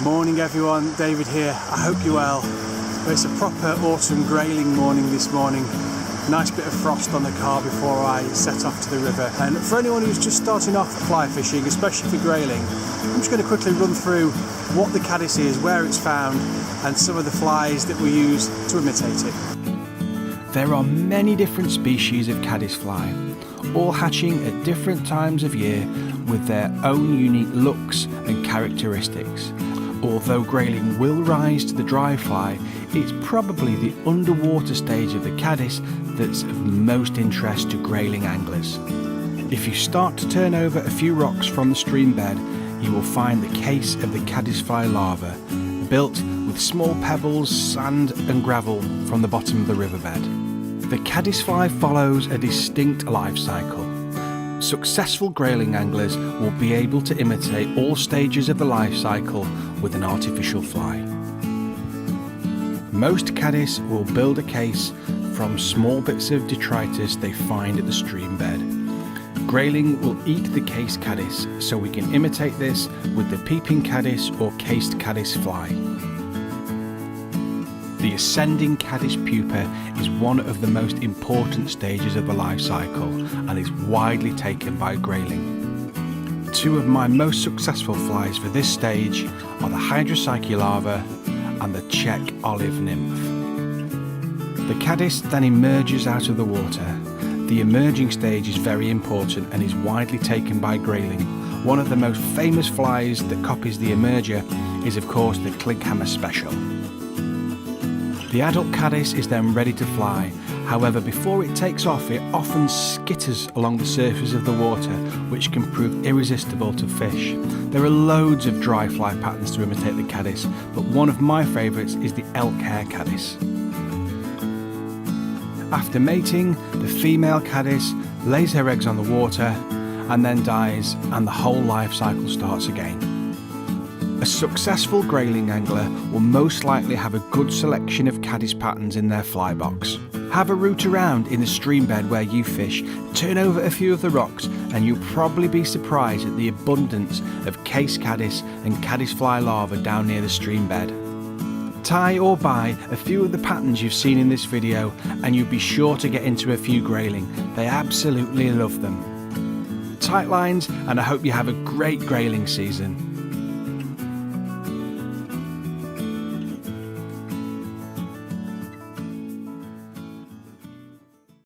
Morning everyone, David here. I hope you're well. It's a proper autumn grayling morning this morning. Nice bit of frost on the car before I set off to the river. And for anyone who's just starting off fly fishing, especially for grayling, I'm just going to quickly run through what the caddis is, where it's found, and some of the flies that we use to imitate it. There are many different species of caddisfly, all hatching at different times of year with their own unique looks and characteristics. Although grayling will rise to the dry fly, it's probably the underwater stage of the caddis that's of most interest to grayling anglers. If you start to turn over a few rocks from the stream bed, you will find the case of the caddisfly larva, built with small pebbles, sand and gravel from the bottom of the riverbed. The caddisfly follows a distinct life cycle. Successful grayling anglers will be able to imitate all stages of the life cycle with an artificial fly. Most caddis will build a case from small bits of detritus they find at the stream bed. Grayling will eat the case caddis, so we can imitate this with the peeping caddis or cased caddis fly. The ascending caddis pupa is one of the most important stages of the life cycle and is widely taken by grayling. Two of my most successful flies for this stage are the Hydropsyche larva and the Czech olive nymph. The caddis then emerges out of the water. The emerging stage is very important and is widely taken by grayling. One of the most famous flies that copies the emerger is of course the Klinkhammer Special. The adult caddis is then ready to fly. However, before it takes off, it often skitters along the surface of the water, which can prove irresistible to fish. There are loads of dry fly patterns to imitate the caddis, but one of my favourites is the elk hair caddis. After mating, the female caddis lays her eggs on the water and then dies, and the whole life cycle starts again. A successful grayling angler will most likely have a good selection of caddis patterns in their fly box. Have a root around in the stream bed where you fish, turn over a few of the rocks, and you'll probably be surprised at the abundance of case caddis and caddisfly larvae down near the stream bed. Tie or buy a few of the patterns you've seen in this video and you'll be sure to get into a few grayling. They absolutely love them. Tight lines, and I hope you have a great grayling season.